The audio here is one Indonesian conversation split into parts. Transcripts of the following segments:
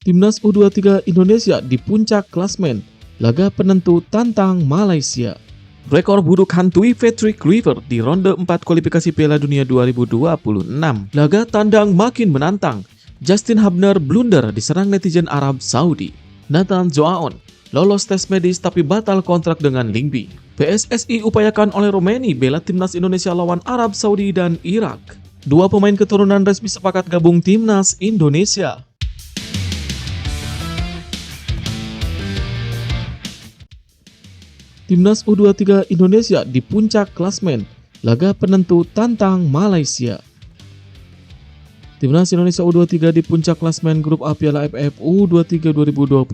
Timnas U23 Indonesia di puncak klasmen, laga penentu tantang Malaysia. Rekor buruk hantui Patrick Kluivert di ronde 4 kualifikasi Piala Dunia 2026. Laga tandang makin menantang. Justin Hubner blunder diserang netizen Arab Saudi. Nathan Joaon lolos tes medis tapi batal kontrak dengan Lingby. PSSI upayakan oleh Romeni bela Timnas Indonesia lawan Arab Saudi dan Irak. Dua pemain keturunan resmi sepakat gabung Timnas Indonesia. Timnas U23 Indonesia di puncak klasmen, laga penentu tantang Malaysia. Timnas Indonesia U23 di puncak klasmen grup A Piala AFF U23 2025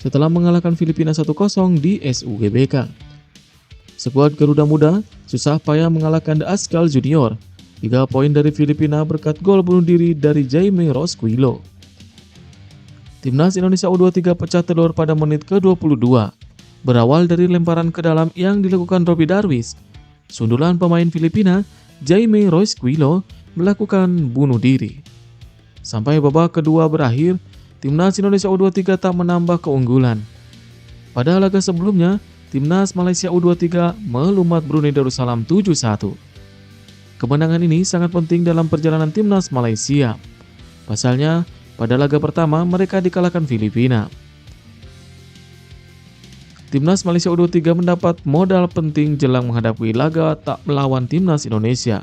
setelah mengalahkan Filipina 1-0 di SUGBK. Skuad Garuda Muda susah payah mengalahkan The Askal Junior. 3 poin dari Filipina berkat gol bunuh diri dari Jaime Rosquillo. Timnas Indonesia U23 pecah telur pada menit ke-22. Berawal dari lemparan ke dalam yang dilakukan Robby Darwish, sundulan pemain Filipina, Jaime Rosquillo, melakukan bunuh diri. Sampai babak kedua berakhir, Timnas Indonesia U23 tak menambah keunggulan. Pada laga sebelumnya, Timnas Malaysia U23 melumat Brunei Darussalam 7-1. Kemenangan ini sangat penting dalam perjalanan Timnas Malaysia. Pasalnya, pada laga pertama mereka dikalahkan Filipina. Timnas Malaysia U23 mendapat modal penting jelang menghadapi laga tak melawan Timnas Indonesia.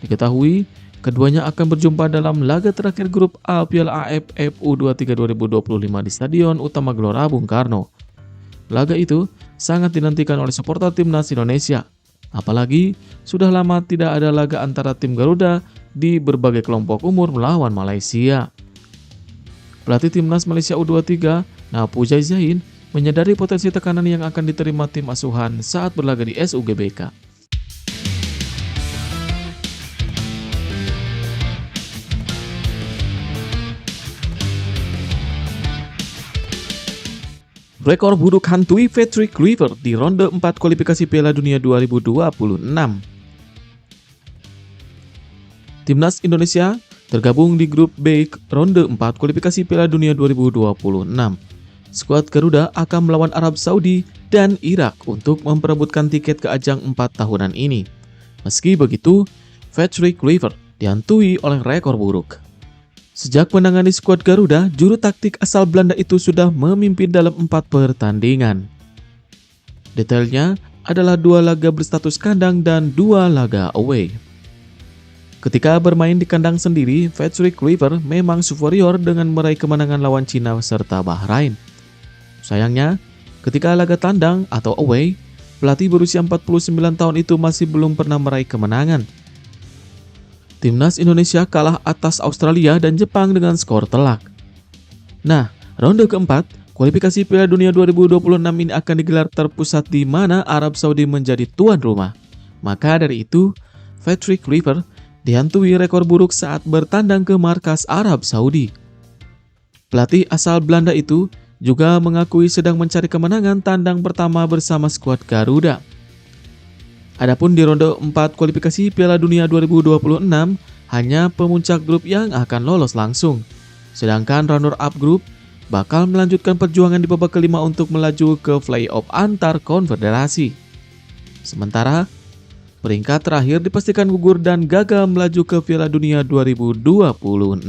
Diketahui, keduanya akan berjumpa dalam laga terakhir grup A Piala AFF U23 2025 di Stadion Utama Gelora Bung Karno. Laga itu sangat dinantikan oleh supporter Timnas Indonesia. Apalagi sudah lama tidak ada laga antara tim Garuda di berbagai kelompok umur melawan Malaysia. Pelatih Timnas Malaysia U23, Napu Zaizain, menyadari potensi tekanan yang akan diterima tim asuhan saat berlaga di SUGBK. Rekor buruk hantui Patrick Kluivert di ronde 4 kualifikasi Piala Dunia 2026. Timnas Indonesia tergabung di grup B ronde 4 kualifikasi Piala Dunia 2026. Skuad Garuda akan melawan Arab Saudi dan Irak untuk memperebutkan tiket ke ajang 4 tahunan ini. Meski begitu, Patrick Kluivert dihantui oleh rekor buruk. Sejak menangani skuad Garuda, juru taktik asal Belanda itu sudah memimpin dalam 4 pertandingan. Detailnya adalah 2 laga berstatus kandang dan 2 laga away. Ketika bermain di kandang sendiri, Patrick Kluivert memang superior dengan meraih kemenangan lawan Cina serta Bahrain. Sayangnya, ketika laga tandang atau away, pelatih berusia 49 tahun itu masih belum pernah meraih kemenangan. Timnas Indonesia kalah atas Australia dan Jepang dengan skor telak. Nah, ronde keempat, kualifikasi Piala Dunia 2026 ini akan digelar terpusat di mana Arab Saudi menjadi tuan rumah. Maka dari itu, Patrick Kluivert dihantui rekor buruk saat bertandang ke markas Arab Saudi. Pelatih asal Belanda itu juga mengakui sedang mencari kemenangan tandang pertama bersama skuad Garuda. Adapun di ronde 4 kualifikasi Piala Dunia 2026, hanya pemuncak grup yang akan lolos langsung. Sedangkan runner-up grup bakal melanjutkan perjuangan di babak kelima untuk melaju ke play-off antar konfederasi. Sementara, peringkat terakhir dipastikan gugur dan gagal melaju ke Piala Dunia 2026.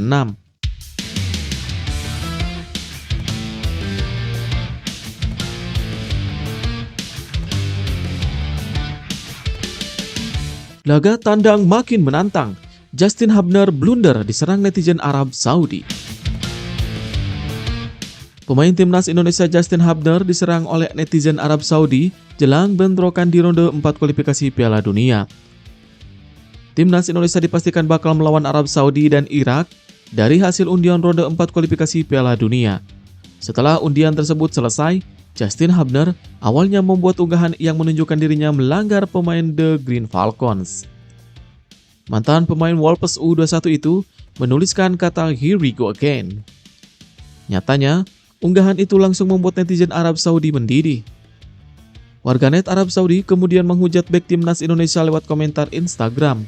Laga tandang makin menantang. Justin Hubner blunder diserang netizen Arab Saudi. Pemain Timnas Indonesia Justin Hubner diserang oleh netizen Arab Saudi jelang bentrokan di ronde 4 kualifikasi Piala Dunia. Timnas Indonesia dipastikan bakal melawan Arab Saudi dan Irak dari hasil undian ronde 4 kualifikasi Piala Dunia. Setelah undian tersebut selesai, Justin Hubner awalnya membuat unggahan yang menunjukkan dirinya melanggar pemain The Green Falcons. Mantan pemain Wolves U21 itu menuliskan kata "Here we go again". Nyatanya, unggahan itu langsung membuat netizen Arab Saudi mendidih. Warganet Arab Saudi kemudian menghujat bek Timnas Indonesia lewat komentar Instagram.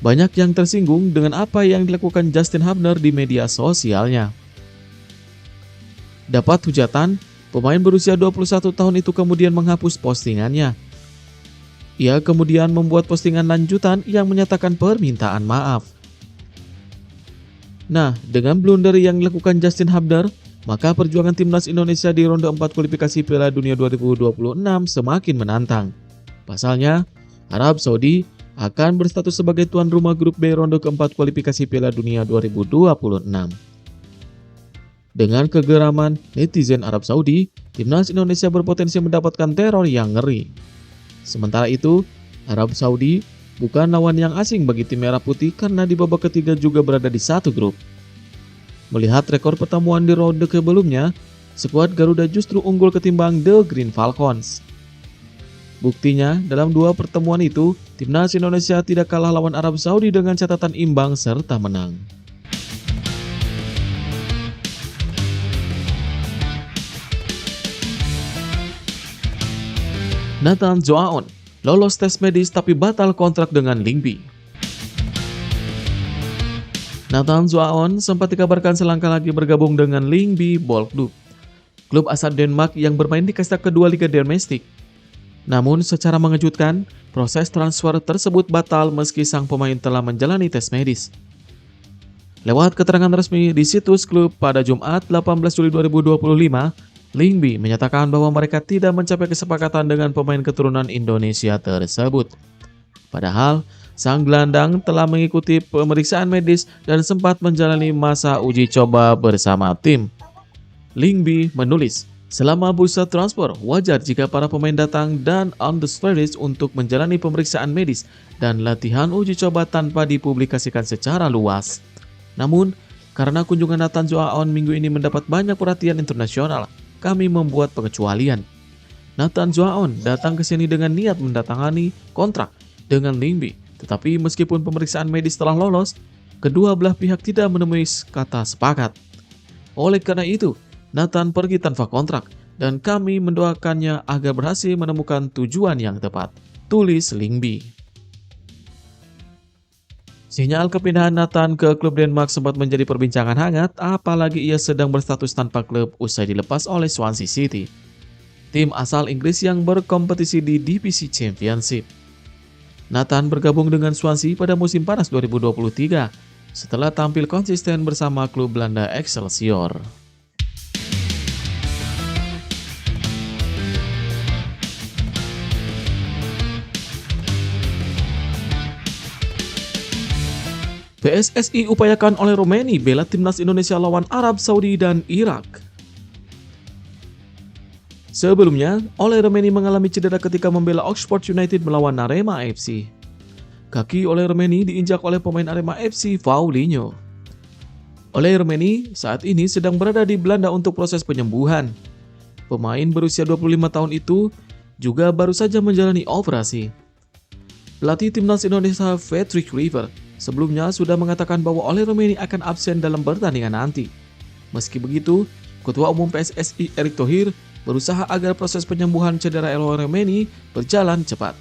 Banyak yang tersinggung dengan apa yang dilakukan Justin Hubner di media sosialnya. Dapat hujatan, pemain berusia 21 tahun itu kemudian menghapus postingannya. Ia kemudian membuat postingan lanjutan yang menyatakan permintaan maaf. Nah, dengan blunder yang dilakukan Justin Hubner, maka perjuangan timnas Indonesia di ronde 4 kualifikasi Piala Dunia 2026 semakin menantang. Pasalnya, Arab Saudi akan berstatus sebagai tuan rumah grup B ronde keempat kualifikasi Piala Dunia 2026. Dengan kegeraman netizen Arab Saudi, timnas Indonesia berpotensi mendapatkan teror yang ngeri. Sementara itu, Arab Saudi bukan lawan yang asing bagi tim Merah Putih karena di babak ketiga juga berada di satu grup. Melihat rekor pertemuan di ronde sebelumnya, skuad Garuda justru unggul ketimbang The Green Falcons. Buktinya, dalam dua pertemuan itu, timnas Indonesia tidak kalah lawan Arab Saudi dengan catatan imbang serta menang. Nathan Zoaon lolos tes medis tapi batal kontrak dengan Lyngby. Nathan Zoaon sempat dikabarkan selangkah lagi bergabung dengan Lyngby Boldklub, klub asal Denmark yang bermain di kasta kedua Liga Domestik. Namun secara mengejutkan, proses transfer tersebut batal meski sang pemain telah menjalani tes medis. Lewat keterangan resmi di situs klub pada Jumat 18 Juli 2025, Lyngby menyatakan bahwa mereka tidak mencapai kesepakatan dengan pemain keturunan Indonesia tersebut. Padahal, sang gelandang telah mengikuti pemeriksaan medis dan sempat menjalani masa uji coba bersama tim. Lyngby menulis, selama bursa transfer, wajar jika para pemain datang dan on the stage untuk menjalani pemeriksaan medis dan latihan uji coba tanpa dipublikasikan secara luas. Namun, karena kunjungan Nathan Zoaon minggu ini mendapat banyak perhatian internasional, kami membuat pengecualian. Nathan Zoaon datang ke sini dengan niat mendatangani kontrak dengan Lyngby, tetapi meskipun pemeriksaan medis telah lolos, kedua belah pihak tidak menemui kata sepakat. Oleh karena itu, Nathan pergi tanpa kontrak dan kami mendoakannya agar berhasil menemukan tujuan yang tepat, tulis Lyngby. Sinyal kepindahan Nathan ke klub Denmark sempat menjadi perbincangan hangat, apalagi ia sedang berstatus tanpa klub usai dilepas oleh Swansea City, tim asal Inggris yang berkompetisi di divisi Championship. Nathan bergabung dengan Swansea pada musim panas 2023 setelah tampil konsisten bersama klub Belanda Excelsior. PSSI upayakan oleh Romeni bela timnas Indonesia lawan Arab Saudi dan Irak. Sebelumnya, Ole Romeni mengalami cedera ketika membela Oxford United melawan Arema FC. Kaki Ole Romeni diinjak oleh pemain Arema FC, Paulinho. Ole Romeni saat ini sedang berada di Belanda untuk proses penyembuhan. Pemain berusia 25 tahun itu juga baru saja menjalani operasi. Pelatih timnas Indonesia, Patrick Kluivert, sebelumnya sudah mengatakan bahwa Ole Romeni akan absen dalam pertandingan nanti. Meski begitu, Ketua Umum PSSI Erick Thohir berusaha agar proses penyembuhan cedera Ole Romeni berjalan cepat.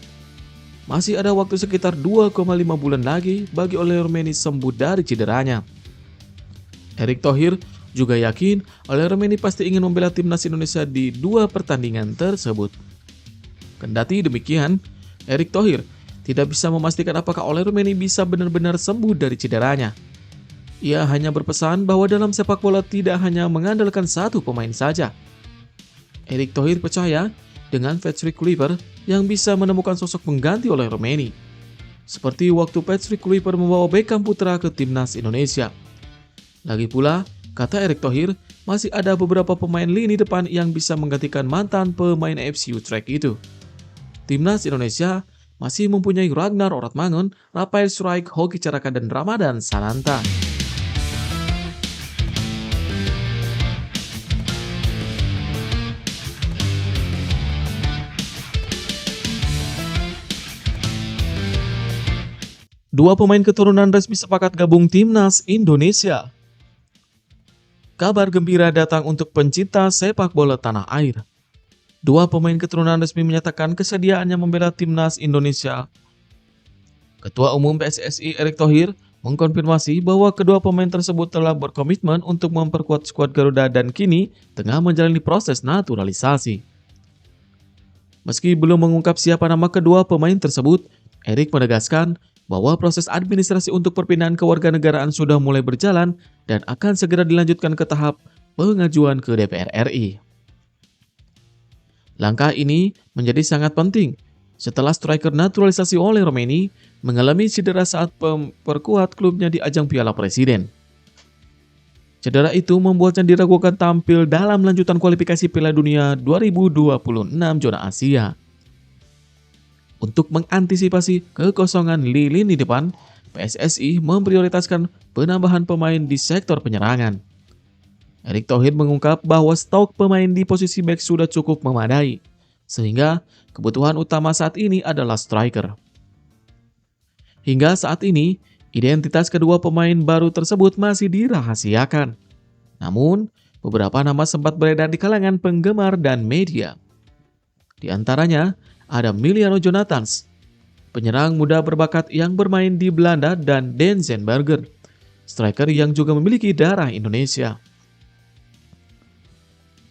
Masih ada waktu sekitar 2,5 bulan lagi bagi Ole Romeni sembuh dari cederanya. Erick Thohir juga yakin Ole Romeni pasti ingin membela timnas Indonesia di dua pertandingan tersebut. Kendati demikian, Erick Thohir tidak bisa memastikan apakah Ole Romeni bisa benar-benar sembuh dari cederanya. Ia hanya berpesan bahwa dalam sepak bola tidak hanya mengandalkan satu pemain saja. Erick Thohir percaya dengan Patrick Kluivert yang bisa menemukan sosok pengganti Ole Romeni. Seperti waktu Patrick Kluivert membawa Beckham Putra ke timnas Indonesia. Lagi pula, kata Erick Thohir, masih ada beberapa pemain lini depan yang bisa menggantikan mantan pemain FC Utrecht itu. Timnas Indonesia masih mempunyai Ragnar Oratmangun, Rafael Struijk, Hoki Caraka, dan Ramadan Sananta. Dua pemain keturunan resmi sepakat gabung timnas Indonesia. Kabar gembira datang untuk pencinta sepak bola tanah air. Dua pemain keturunan resmi menyatakan kesediaannya membela timnas Indonesia. Ketua Umum PSSI Erick Thohir mengkonfirmasi bahwa kedua pemain tersebut telah berkomitmen untuk memperkuat skuad Garuda dan kini tengah menjalani proses naturalisasi. Meski belum mengungkap siapa nama kedua pemain tersebut, Erik menegaskan bahwa proses administrasi untuk perpindahan kewarganegaraan sudah mulai berjalan dan akan segera dilanjutkan ke tahap pengajuan ke DPR RI. Langkah ini menjadi sangat penting setelah striker naturalisasi oleh Romeni mengalami cedera saat memperkuat klubnya di ajang Piala Presiden. Cedera itu membuatnya diragukan tampil dalam lanjutan kualifikasi Piala Dunia 2026 zona Asia. Untuk mengantisipasi kekosongan di lini depan, PSSI memprioritaskan penambahan pemain di sektor penyerangan. Erick Thohir mengungkap bahwa stok pemain di posisi bek sudah cukup memadai, sehingga kebutuhan utama saat ini adalah striker. Hingga saat ini, identitas kedua pemain baru tersebut masih dirahasiakan. Namun, beberapa nama sempat beredar di kalangan penggemar dan media. Di antaranya, ada Miliano Jonathans, penyerang muda berbakat yang bermain di Belanda, dan Denzen Berger, striker yang juga memiliki darah Indonesia.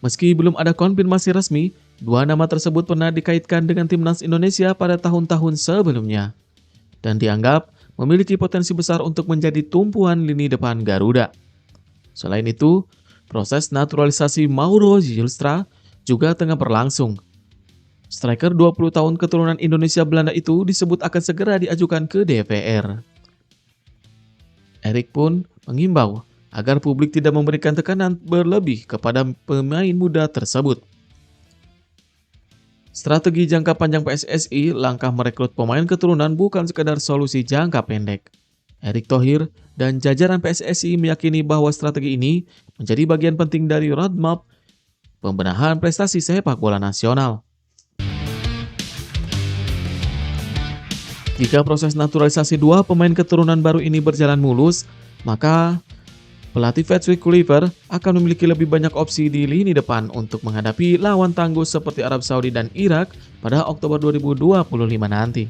Meski belum ada konfirmasi resmi, dua nama tersebut pernah dikaitkan dengan timnas Indonesia pada tahun-tahun sebelumnya dan dianggap memiliki potensi besar untuk menjadi tumpuan lini depan Garuda. Selain itu, proses naturalisasi Mauro Zylstra juga tengah berlangsung. Striker 20 tahun keturunan Indonesia Belanda itu disebut akan segera diajukan ke DPR. Erik pun mengimbau agar publik tidak memberikan tekanan berlebih kepada pemain muda tersebut. Strategi jangka panjang PSSI, langkah merekrut pemain keturunan bukan sekadar solusi jangka pendek. Erick Thohir dan jajaran PSSI meyakini bahwa strategi ini menjadi bagian penting dari roadmap pembenahan prestasi sepak bola nasional. Jika proses naturalisasi dua pemain keturunan baru ini berjalan mulus, maka pelatih Patrick Kluivert akan memiliki lebih banyak opsi di lini depan untuk menghadapi lawan tangguh seperti Arab Saudi dan Irak pada Oktober 2025 nanti.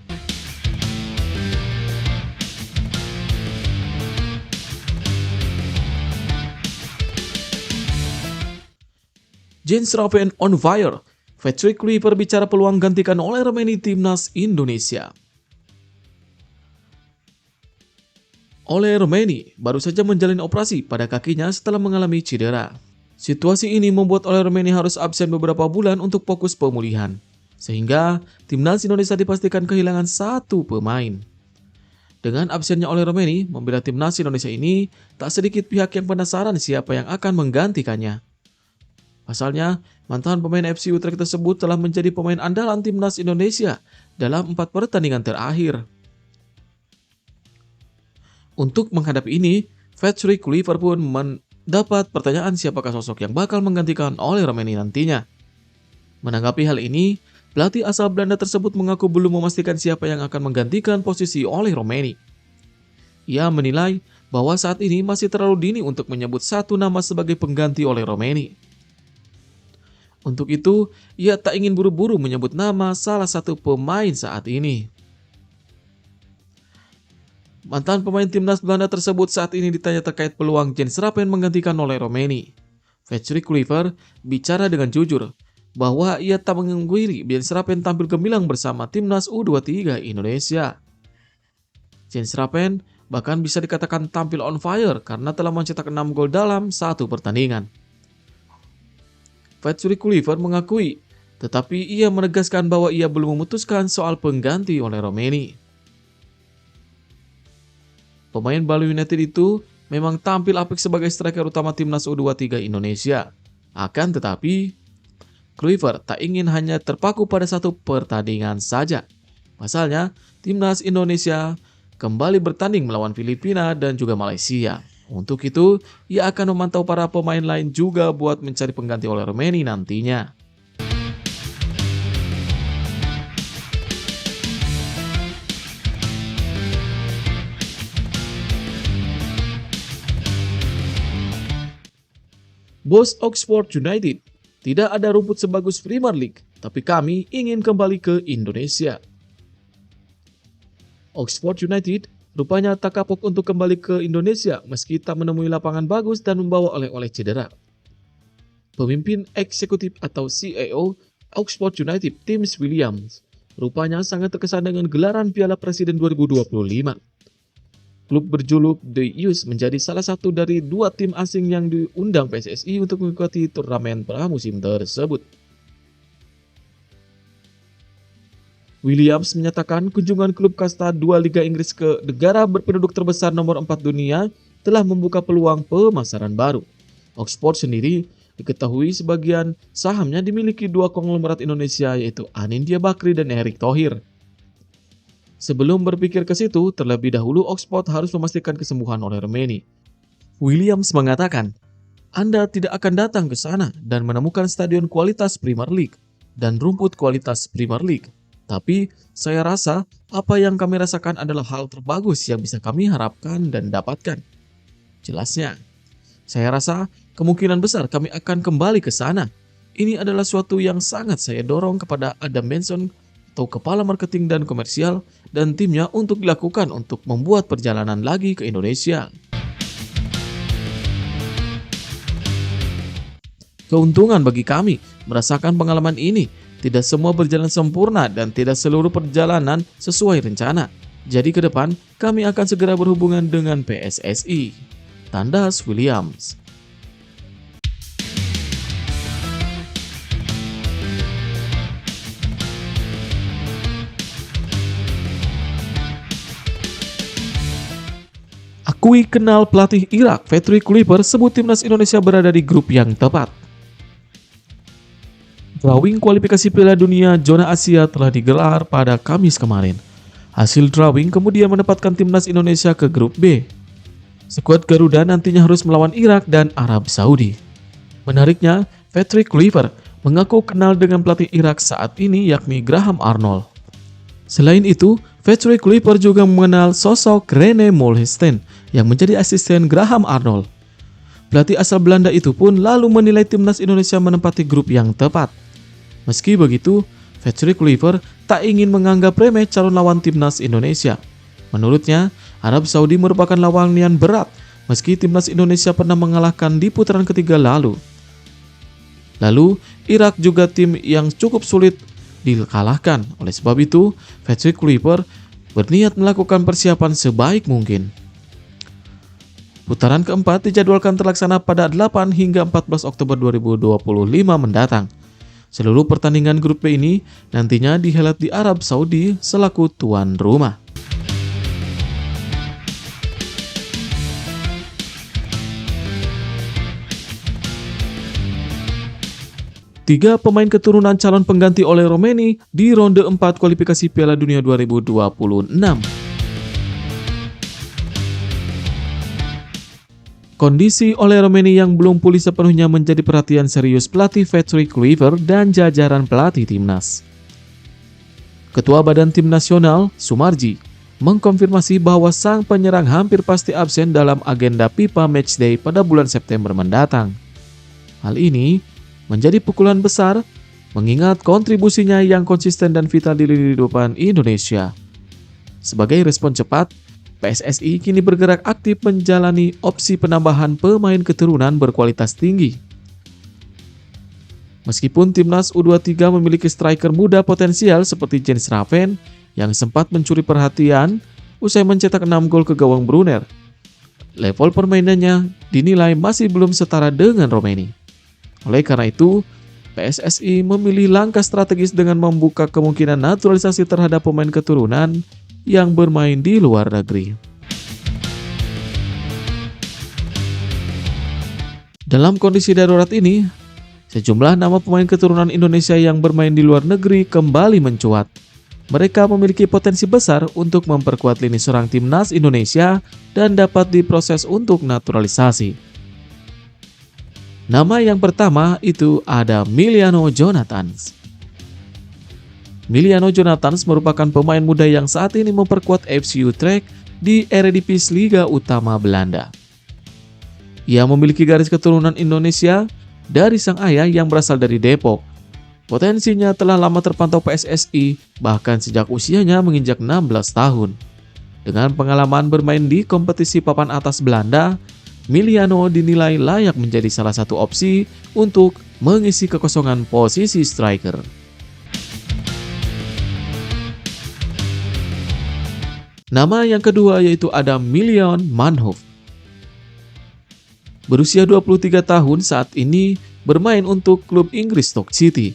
Jens Robben on fire. Patrick Kluivert bicara peluang gantikan oleh Romeni timnas Indonesia. Oleh Romeni baru saja menjalani operasi pada kakinya setelah mengalami cedera. Situasi ini membuat Oleh Romeni harus absen beberapa bulan untuk fokus pemulihan, sehingga timnas Indonesia dipastikan kehilangan satu pemain. Dengan absennya Oleh Romeni membela timnas Indonesia ini, tak sedikit pihak yang penasaran siapa yang akan menggantikannya. Pasalnya, mantan pemain FC Utrecht tersebut telah menjadi pemain andalan timnas Indonesia dalam 4 pertandingan terakhir. Untuk menghadapi ini, Patrick Kluivert pun mendapat pertanyaan siapakah sosok yang bakal menggantikan Oleh Romeni nantinya. Menanggapi hal ini, pelatih asal Belanda tersebut mengaku belum memastikan siapa yang akan menggantikan posisi Oleh Romeni. Ia menilai bahwa saat ini masih terlalu dini untuk menyebut satu nama sebagai pengganti Oleh Romeni. Untuk itu, ia tak ingin buru-buru menyebut nama salah satu pemain saat ini. Mantan pemain timnas Belanda tersebut saat ini ditanya terkait peluang Jens Robben menggantikan Oleh Romeni. Patrick Kluivert bicara dengan jujur bahwa ia tak mengungkiri Jens Robben tampil gemilang bersama timnas U23 Indonesia. Jens Robben bahkan bisa dikatakan tampil on fire karena telah mencetak 6 gol dalam 1 pertandingan. Patrick Kluivert mengakui, tetapi ia menegaskan bahwa ia belum memutuskan soal pengganti Oleh Romeni. Pemain Bali United itu memang tampil apik sebagai striker utama timnas U23 Indonesia. Akan tetapi, Kluivert tak ingin hanya terpaku pada satu pertandingan saja. Pasalnya, timnas Indonesia kembali bertanding melawan Filipina dan juga Malaysia. Untuk itu, ia akan memantau para pemain lain juga buat mencari pengganti Oleh Romeni nantinya. Bos Oxford United, tidak ada rumput sebagus Premier League, tapi kami ingin kembali ke Indonesia. Oxford United rupanya tak kapok untuk kembali ke Indonesia meski tak menemui lapangan bagus dan membawa oleh-oleh cedera. Pemimpin eksekutif atau CEO Oxford United, Tim Williams, rupanya sangat terkesan dengan gelaran Piala Presiden 2025. Klub berjuluk The Youth menjadi salah satu dari 2 tim asing yang diundang PSSI untuk mengikuti turnamen pramusim tersebut. Williams menyatakan kunjungan klub kasta 2 Liga Inggris ke negara berpenduduk terbesar nomor 4 dunia telah membuka peluang pemasaran baru. Oxford sendiri diketahui sebagian sahamnya dimiliki 2 konglomerat Indonesia yaitu Anindya Bakri dan Erick Thohir. Sebelum berpikir ke situ, terlebih dahulu Oxford harus memastikan kesembuhan oleh Romeni. Williams mengatakan, Anda tidak akan datang ke sana dan menemukan stadion kualitas Premier League dan rumput kualitas Premier League. Tapi, saya rasa apa yang kami rasakan adalah hal terbagus yang bisa kami harapkan dan dapatkan. Jelasnya, saya rasa kemungkinan besar kami akan kembali ke sana. Ini adalah suatu yang sangat saya dorong kepada Adam Benson atau kepala marketing dan komersial dan timnya untuk dilakukan untuk membuat perjalanan lagi ke Indonesia. Keuntungan bagi kami merasakan pengalaman ini. Tidak semua berjalan sempurna dan tidak seluruh perjalanan sesuai rencana. Jadi ke depan kami akan segera berhubungan dengan PSSI. Tandas Williams. Akui kenal pelatih Irak, Patrick Kluivert sebut timnas Indonesia berada di grup yang tepat. Drawing kualifikasi Piala Dunia zona Asia telah digelar pada Kamis kemarin. Hasil drawing kemudian menempatkan timnas Indonesia ke grup B. Skuad Garuda nantinya harus melawan Irak dan Arab Saudi. Menariknya, Patrick Kluivert mengaku kenal dengan pelatih Irak saat ini yakni Graham Arnold. Selain itu, Patrick Kluivert juga mengenal sosok Rene Molstein yang menjadi asisten Graham Arnold. Pelatih asal Belanda itu pun lalu menilai timnas Indonesia menempati grup yang tepat. Meski begitu, Patrick Kluivert tak ingin menganggap remeh calon lawan timnas Indonesia. Menurutnya, Arab Saudi merupakan lawan yang berat meski timnas Indonesia pernah mengalahkan di putaran ketiga lalu. Lalu, Irak juga tim yang cukup sulit dikalahkan. Oleh sebab itu, Patrick Kluivert berniat melakukan persiapan sebaik mungkin. Putaran keempat dijadwalkan terlaksana pada 8 hingga 14 Oktober 2025 mendatang. Seluruh pertandingan grup B ini nantinya dihelat di Arab Saudi selaku tuan rumah. Tiga pemain keturunan calon pengganti oleh Romeni di ronde 4 kualifikasi Piala Dunia 2026. Kondisi oleh Romeni yang belum pulih sepenuhnya menjadi perhatian serius pelatih Patrick Kluivert dan jajaran pelatih timnas. Ketua Badan Tim Nasional, Sumarji, mengkonfirmasi bahwa sang penyerang hampir pasti absen dalam agenda FIFA Matchday pada bulan September mendatang. Hal ini menjadi pukulan besar mengingat kontribusinya yang konsisten dan vital di lini depan Indonesia. Sebagai respon cepat, PSSI kini bergerak aktif menjalani opsi penambahan pemain keturunan berkualitas tinggi. Meskipun timnas U23 memiliki striker muda potensial seperti Jens Raven yang sempat mencuri perhatian usai mencetak 6 gol ke gawang Brunner, level permainannya dinilai masih belum setara dengan Romeni. Oleh karena itu, PSSI memilih langkah strategis dengan membuka kemungkinan naturalisasi terhadap pemain keturunan yang bermain di luar negeri. Dalam kondisi darurat ini, sejumlah nama pemain keturunan Indonesia yang bermain di luar negeri kembali mencuat. Mereka memiliki potensi besar untuk memperkuat lini serang timnas Indonesia dan dapat diproses untuk naturalisasi. Nama yang pertama itu ada Miliano Jonathans. Miliano Jonathans merupakan pemain muda yang saat ini memperkuat FC Utrecht di Eredivisie Liga Utama Belanda. Ia memiliki garis keturunan Indonesia dari sang ayah yang berasal dari Depok. Potensinya telah lama terpantau PSSI bahkan sejak usianya menginjak 16 tahun. Dengan pengalaman bermain di kompetisi papan atas Belanda, Miliano dinilai layak menjadi salah satu opsi untuk mengisi kekosongan posisi striker. Nama yang kedua yaitu ada Milan Manhoef. Berusia 23 tahun saat ini bermain untuk klub Inggris Stoke City.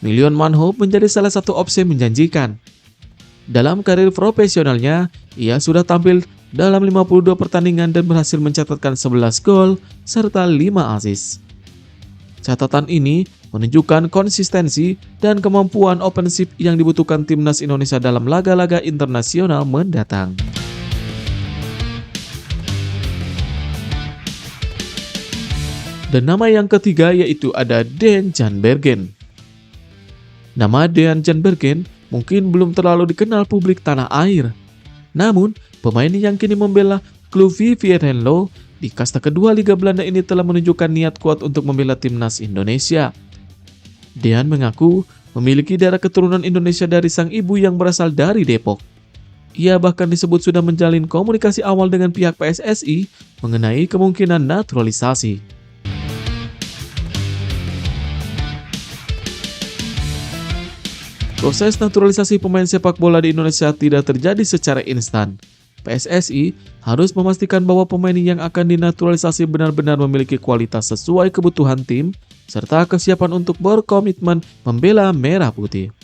Milan Manhoef menjadi salah satu opsi menjanjikan. Dalam karir profesionalnya, ia sudah tampil dalam 52 pertandingan dan berhasil mencatatkan 11 gol serta 5 assist. Catatan ini menunjukkan konsistensi dan kemampuan ofensif yang dibutuhkan timnas Indonesia dalam laga-laga internasional mendatang. Dan nama yang ketiga yaitu ada Dean Jan Bergen. Nama Dean Jan Bergen mungkin belum terlalu dikenal publik tanah air. Namun, pemain yang kini membela klub VV Venlo di kasta kedua Liga Belanda ini telah menunjukkan niat kuat untuk membela timnas Indonesia. Dean mengaku memiliki darah keturunan Indonesia dari sang ibu yang berasal dari Depok. Ia bahkan disebut sudah menjalin komunikasi awal dengan pihak PSSI mengenai kemungkinan naturalisasi. Proses naturalisasi pemain sepak bola di Indonesia tidak terjadi secara instan. PSSI harus memastikan bahwa pemain yang akan dinaturalisasi benar-benar memiliki kualitas sesuai kebutuhan tim, serta kesiapan untuk berkomitmen membela merah putih.